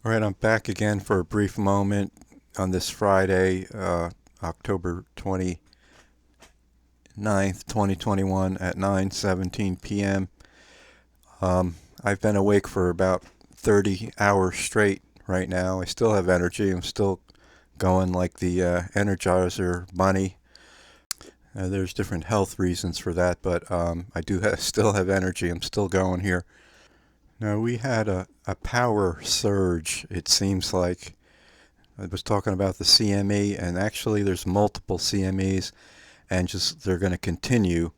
All right, I'm back again for a brief moment on this Friday, October 29th, 2021 at 9:17 p.m. I've been awake for about 30 hours straight right now. I still have energy. I'm still going like the Energizer bunny. There's different health reasons for that, but I do still have energy. I'm still going here. Now, we had a power surge, it seems like. I was talking about the CME, and actually there's multiple CMEs, and just they're going to continue.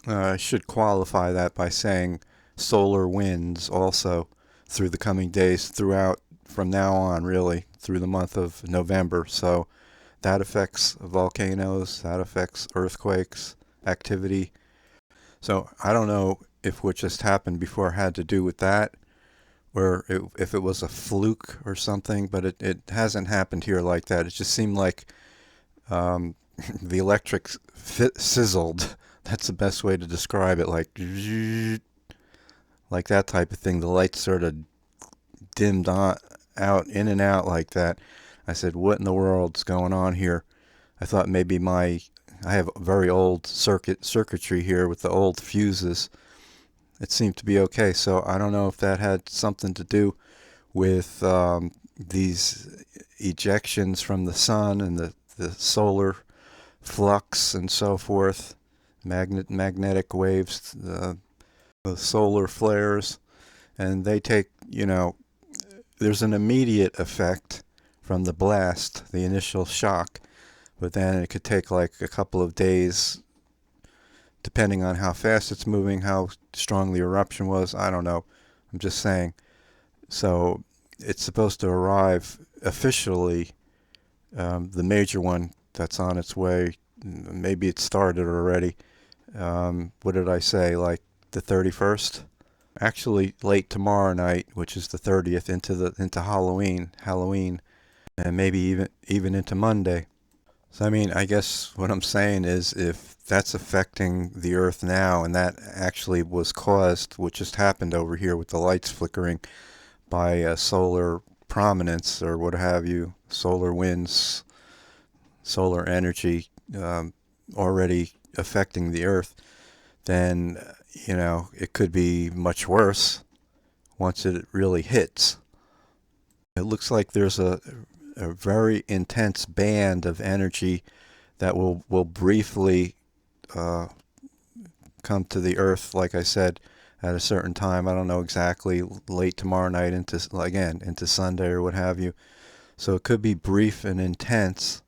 I should qualify that by saying solar winds also through the coming days, throughout from now on, really, through the month of November. So that affects volcanoes, that affects earthquakes, activity. So I don't know if what just happened before had to do with that, or if it was a fluke or something, but it hasn't happened here like that. It just seemed like um, the electric sizzled. That's the best way to describe it, like that type of thing. The lights sort of dimmed on, out, in and out like that. I said, what in the world's going on here? I thought maybe I have very old circuitry here with the old fuses. It seemed to be okay, so I don't know if that had something to do with these ejections from the sun and the solar flux and so forth, magnetic waves, the solar flares, and they take, there's an immediate effect from the blast, the initial shock, but then it could take like a couple of days, depending on how fast it's moving, how strong the eruption was. I don't know. I'm just saying. So it's supposed to arrive officially, the major one that's on its way. Maybe it started already. What did I say? Like the 31st? Actually, late tomorrow night, which is the 30th, into Halloween, and maybe even into Monday. So I mean, I guess what I'm saying is, if that's affecting the Earth now, and that actually was caused, what just happened over here with the lights flickering, by solar prominence or what have you, solar winds, solar energy already affecting the Earth, then it could be much worse once it really hits. It looks like there's a very intense band of energy that will briefly come to the Earth, like I said, at a certain time. I don't know exactly, late tomorrow night into Sunday or what have you. So it could be brief and intense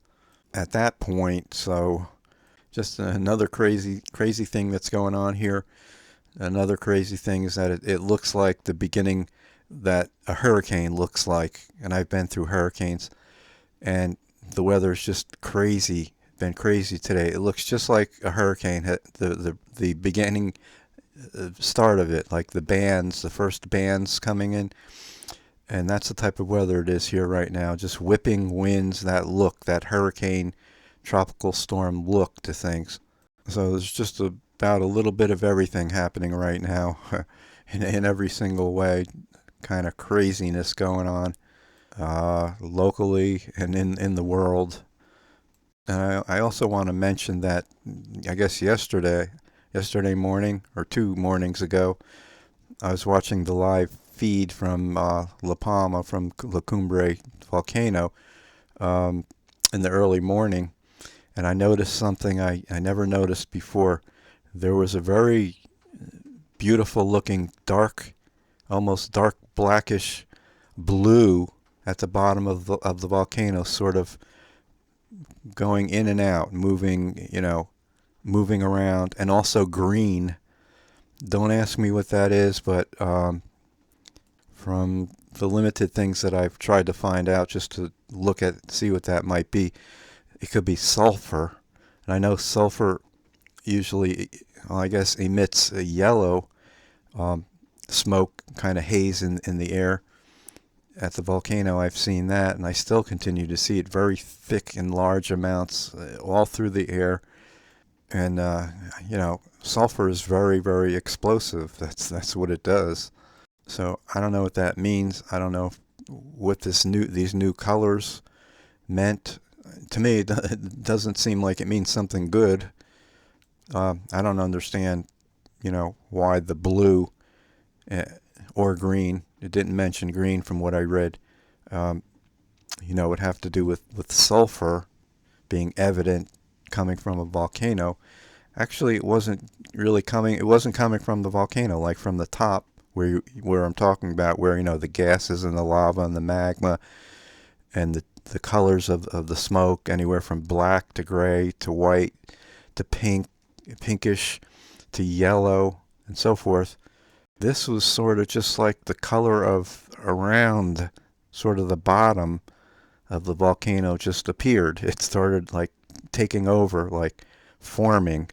at that point. So just another crazy thing that's going on here. Another crazy thing is that it looks like the beginning that a hurricane looks like, and I've been through hurricanes, and the weather is just crazy. Been crazy today. It looks just like a hurricane. The beginning, start of it, like the first bands coming in, and that's the type of weather it is here right now. Just whipping winds, that hurricane, tropical storm look to things. So there's just about a little bit of everything happening right now, in every single way. Kind of craziness going on, locally and in the world. And I also want to mention that, I guess yesterday morning or 2 mornings ago, I was watching the live feed from La Palma, from La Cumbre volcano, in the early morning, and I noticed something I never noticed before. There was a very beautiful looking almost dark blackish blue at the bottom of the volcano, sort of going in and out, moving around, and also green. Don't ask me what that is, but from the limited things that I've tried to find out, just to see what that might be, it could be sulfur. And I know sulfur usually, well, I guess, emits a yellow smoke, kind of haze in the air. At the volcano, I've seen that, and I still continue to see it, very thick in large amounts, all through the air. And sulfur is very, very explosive. That's what it does. So I don't know what that means. I don't know what these new colors meant. To me, it doesn't seem like it means something good. I don't understand, why the blue or green. It didn't mention green from what I read. Would have to do with sulfur being evident coming from a volcano. Actually, it wasn't coming from the volcano, like from the top where I'm talking about, where the gases and the lava and the magma and the colors of the smoke, anywhere from black to gray to white to pinkish to yellow and so forth. This was sort of just like the color of around sort of the bottom of the volcano just appeared. It started like taking over, like forming,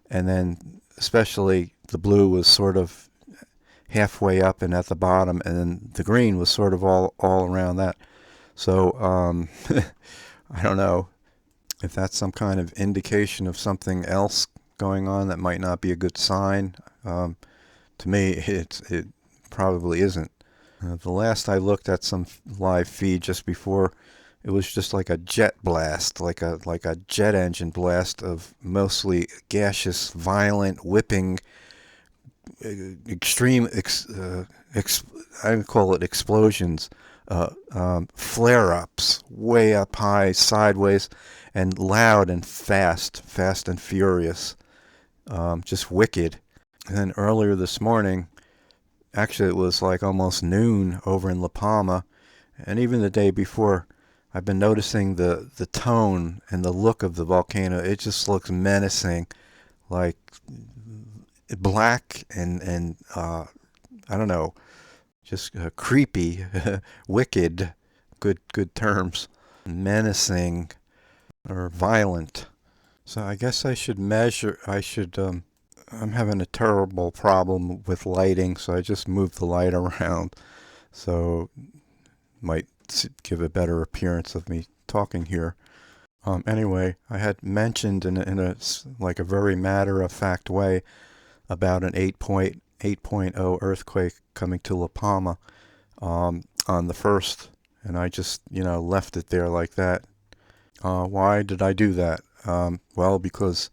and then especially the blue was sort of halfway up and at the bottom, and then the green was sort of all around that. So I don't know if that's some kind of indication of something else going on that might not be a good sign. To me, it probably isn't. The last I looked at some live feed just before, it was just like a jet blast, like a jet engine blast of mostly gaseous, violent, whipping, extreme, I would call it explosions, flare-ups, way up high, sideways, and loud and fast and furious, just wicked. And then earlier this morning, actually it was like almost noon over in La Palma, and even the day before, I've been noticing the tone and the look of the volcano. It just looks menacing, like black and I don't know, just creepy, wicked, good terms, menacing or violent. So I guess I should measure. I'm having a terrible problem with lighting, so I just moved the light around, so might give a better appearance of me talking here. Anyway, I had mentioned in a like a very matter-of-fact way about an 8.0 earthquake coming to La Palma on the 1st, and I just left it there like that. Why did I do that? Well, because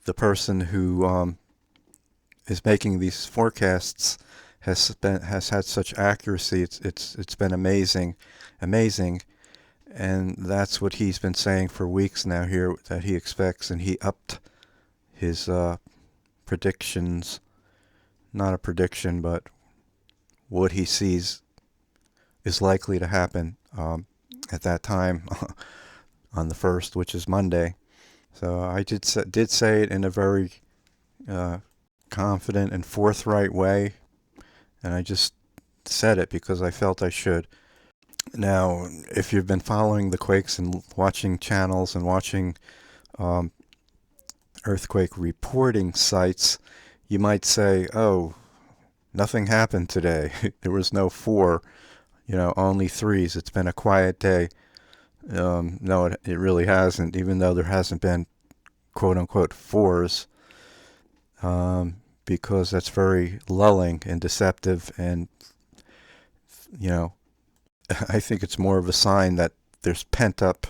the person who is making these forecasts has had such accuracy. It's been amazing, and that's what he's been saying for weeks now here, that he expects, and he upped his predictions. Not a prediction, but what he sees is likely to happen at that time on the 1st, which is Monday. So I did say it in a very confident and forthright way, and I just said it because I felt I should. Now, if you've been following the quakes and watching channels and watching earthquake reporting sites, you might say, oh, nothing happened today. There was no 4, only 3s. It's been a quiet day. No, it really hasn't, even though there hasn't been quote-unquote 4s, because that's very lulling and deceptive, and I think it's more of a sign that there's pent-up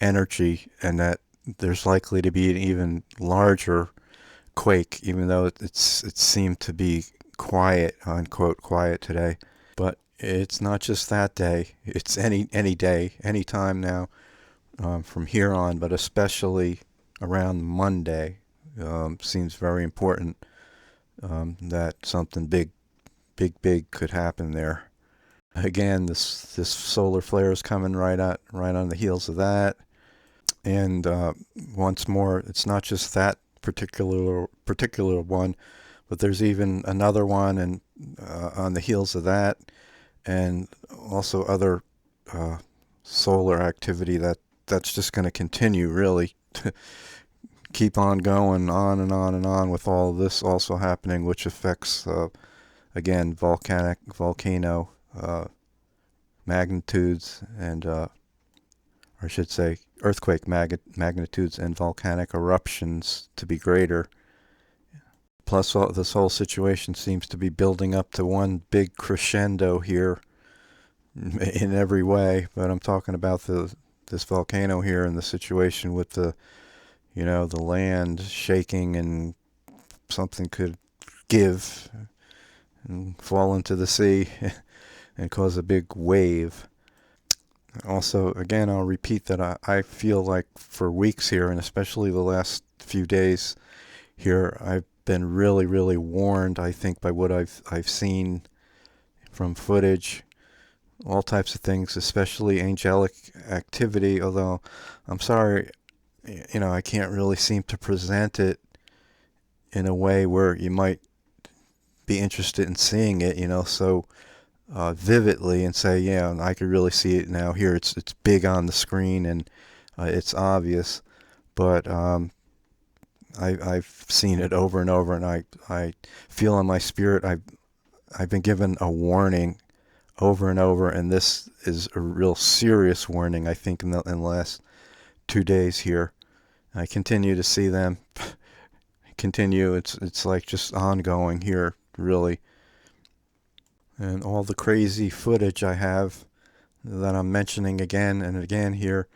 energy and that there's likely to be an even larger quake, even though it seemed to be quiet, unquote, quiet today. But it's not just that day. It's any day, any time now from here on, but especially around Monday. Seems very important that something big could happen there. Again, this solar flare is coming right on the heels of that, and once more, it's not just that particular one, but there's even another one, and on the heels of that, and also other solar activity that's just going to continue, really. Keep on going on and on and on with all of this also happening, which affects again volcano magnitudes, and or I should say earthquake magnitudes and volcanic eruptions to be greater. Plus, this whole situation seems to be building up to one big crescendo here in every way, but I'm talking about this volcano here and the situation with the land shaking and something could give and fall into the sea and cause a big wave. Also, again, I'll repeat that I feel like for weeks here, and especially the last few days here, I've been really, really warned, I think, by what I've seen from footage, all types of things, especially angelic activity, although I'm sorry, I can't really seem to present it in a way where you might be interested in seeing it, so vividly and say, yeah, I could really see it now. Here, it's big on the screen and it's obvious, but I've seen it over and over, and I feel in my spirit I've been given a warning over and over, and this is a real serious warning. I think in the last 2 days here, I continue to see them. Continue. It's like just ongoing here, really. And all the crazy footage I have that I'm mentioning again and again here,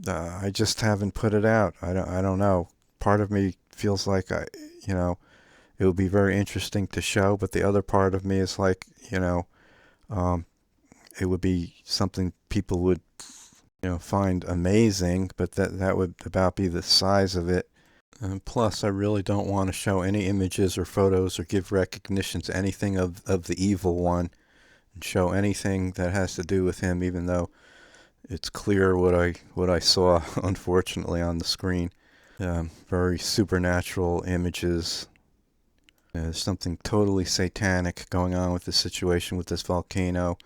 I just haven't put it out. I don't know. Part of me feels like it would be very interesting to show, but the other part of me is like, um, it would be something people would, find amazing, but that would about be the size of it. And plus, I really don't want to show any images or photos or give recognition to anything of the evil one, and show anything that has to do with him, even though it's clear what I saw, unfortunately, on the screen. Very supernatural images. There's something totally satanic going on with the situation with this volcano.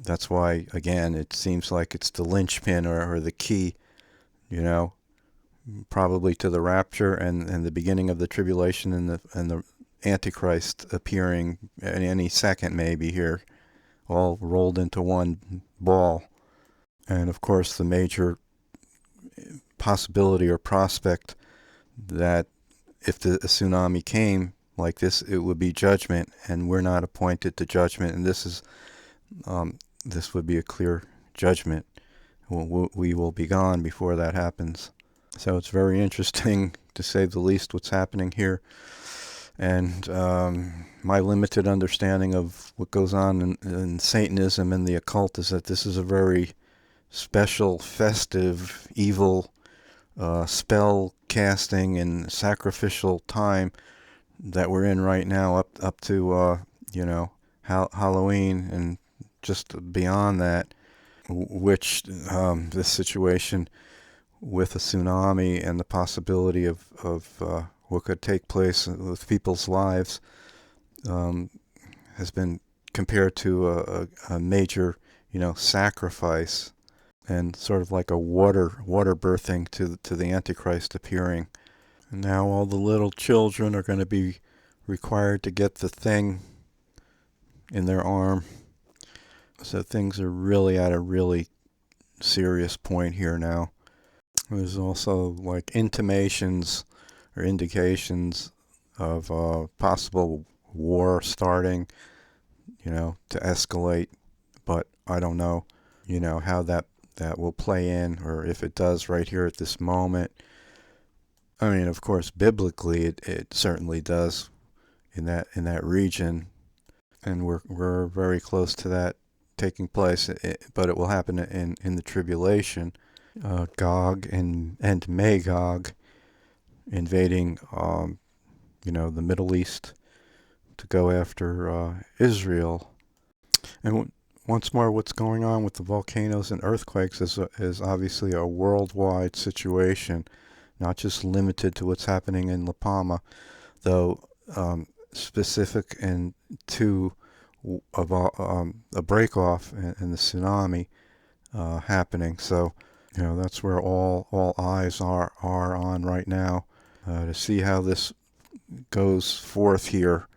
That's why, again, it seems like it's the linchpin or the key, probably to the rapture and the beginning of the tribulation and the Antichrist appearing any second maybe here, all rolled into one ball. And of course, the major possibility or prospect that if the tsunami came like this, it would be judgment, and we're not appointed to judgment, and this would be a clear judgment. We will be gone before that happens. So it's very interesting, to say the least, what's happening here. And my limited understanding of what goes on in Satanism and the occult is that this is a very special, festive, evil, spell casting and sacrificial time that we're in right now, up to Halloween and just beyond that, which this situation with a tsunami and the possibility of what could take place with people's lives has been compared to a major sacrifice, and sort of like a water birthing to the Antichrist appearing. And now all the little children are going to be required to get the thing in their arm. So things are really at a really serious point here now. There's also like intimations or indications of possible war starting, to escalate, but I don't know, how that will play in, or if it does right here at this moment. I mean, of course, biblically, it certainly does in that region, and we're very close to that taking place. But it will happen in the tribulation. Gog and Magog invading, the Middle East to go after Israel. And once more, what's going on with the volcanoes and earthquakes is obviously a worldwide situation, not just limited to what's happening in La Palma, though specific and to a break-off in the tsunami happening. So, that's where all eyes are on right now, to see how this goes forth here.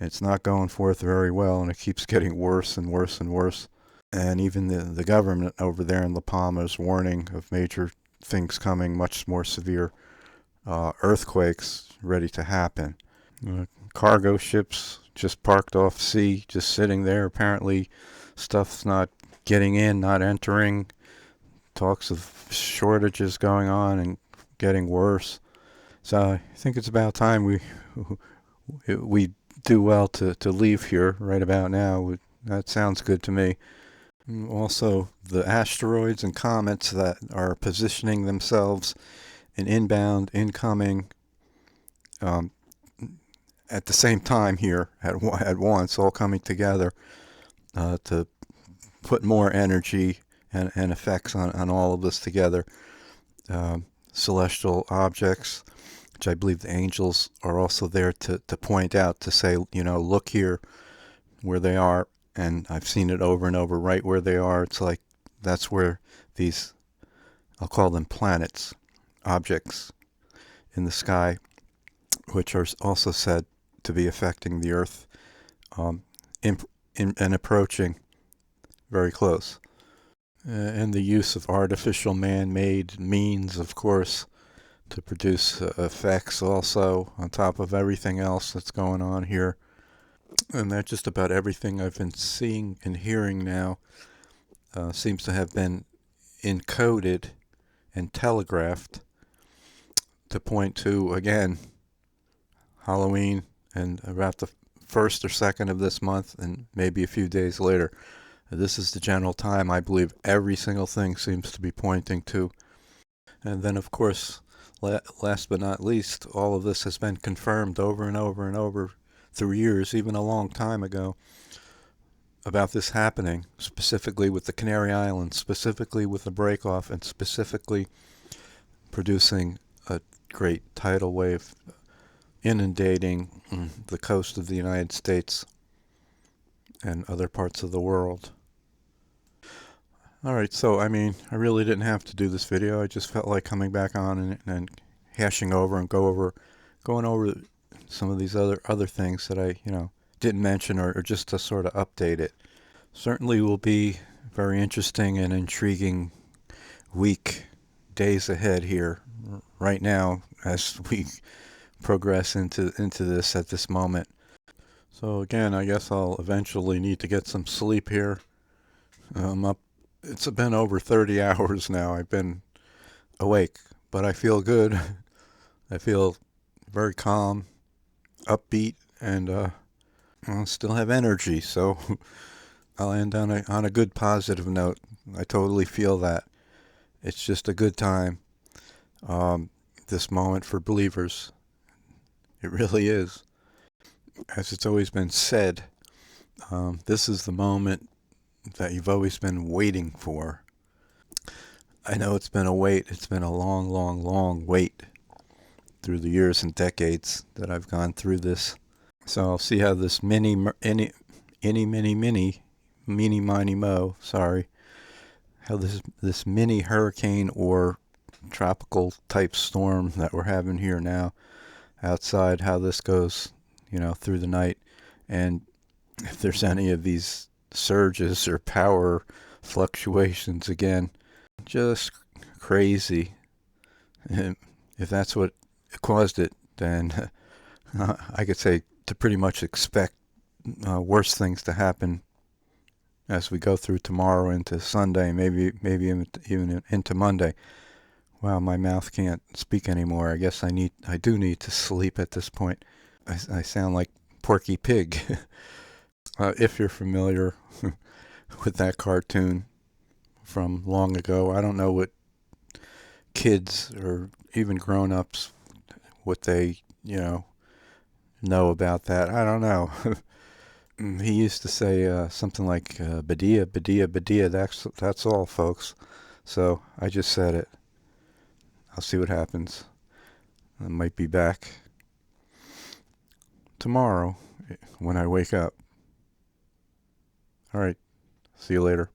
It's not going forth very well, and it keeps getting worse and worse and worse. And even the government over there in La Palma is warning of major things coming, much more severe earthquakes ready to happen. Cargo ships just parked off sea, just sitting there. Apparently stuff's not getting in, not entering. Talks of shortages going on and getting worse. So I think it's about time we do well to leave here right about now. That sounds good to me. Also, the asteroids and comets that are positioning themselves in inbound, incoming, at the same time here at once, all coming together to put more energy and effects on all of this together. Celestial objects, which I believe the angels are also there to point out, to say, look here where they are. And I've seen it over and over, right where they are. It's like that's where these, I'll call them planets, objects in the sky, which are also said to be affecting the Earth and approaching very close. And the use of artificial man-made means, of course, to produce effects also on top of everything else that's going on here. And that just about everything I've been seeing and hearing now seems to have been encoded and telegraphed to point to, again, Halloween and about the 1st or 2nd of this month, and maybe a few days later. This is the general time I believe every single thing seems to be pointing to. And then, of course, last but not least, all of this has been confirmed over and over and over through years, even a long time ago, about this happening, specifically with the Canary Islands, specifically with the breakoff, and specifically producing a great tidal wave inundating the coast of the United States and other parts of the world. Alright, so I really didn't have to do this video. I just felt like coming back on and hashing over and going over some of these other things that I, didn't mention, or just to sort of update it. Certainly will be very interesting and intriguing days ahead here right now as we progress into this at this moment. So again, I guess I'll eventually need to get some sleep here. I'm up. It's been over 30 hours now. I've been awake, but I feel good. I feel very calm, upbeat, and I still have energy. So I'll end on a good positive note. I totally feel that. It's just a good time. This moment for believers. It really is. As it's always been said, this is the moment that you've always been waiting for. I know it's been a wait. It's been a long, long, long wait through the years and decades that I've gone through this. So I'll see how this mini mo, how this mini hurricane or tropical type storm that we're having here now outside, how this goes, through the night, and if there's any of these surges or power fluctuations again. Just crazy. And if that's what caused it, then I could say to pretty much expect worse things to happen as we go through tomorrow into Sunday, maybe even into Monday. Wow, my mouth can't speak anymore. I guess I do need to sleep at this point. I sound like Porky Pig. If you're familiar with that cartoon from long ago, I don't know what kids or even grown-ups, what they, know about that. I don't know. He used to say something like, Badia, Badia, Badia, that's all, folks. So I just said it. I'll see what happens. I might be back tomorrow when I wake up. All right. See you later.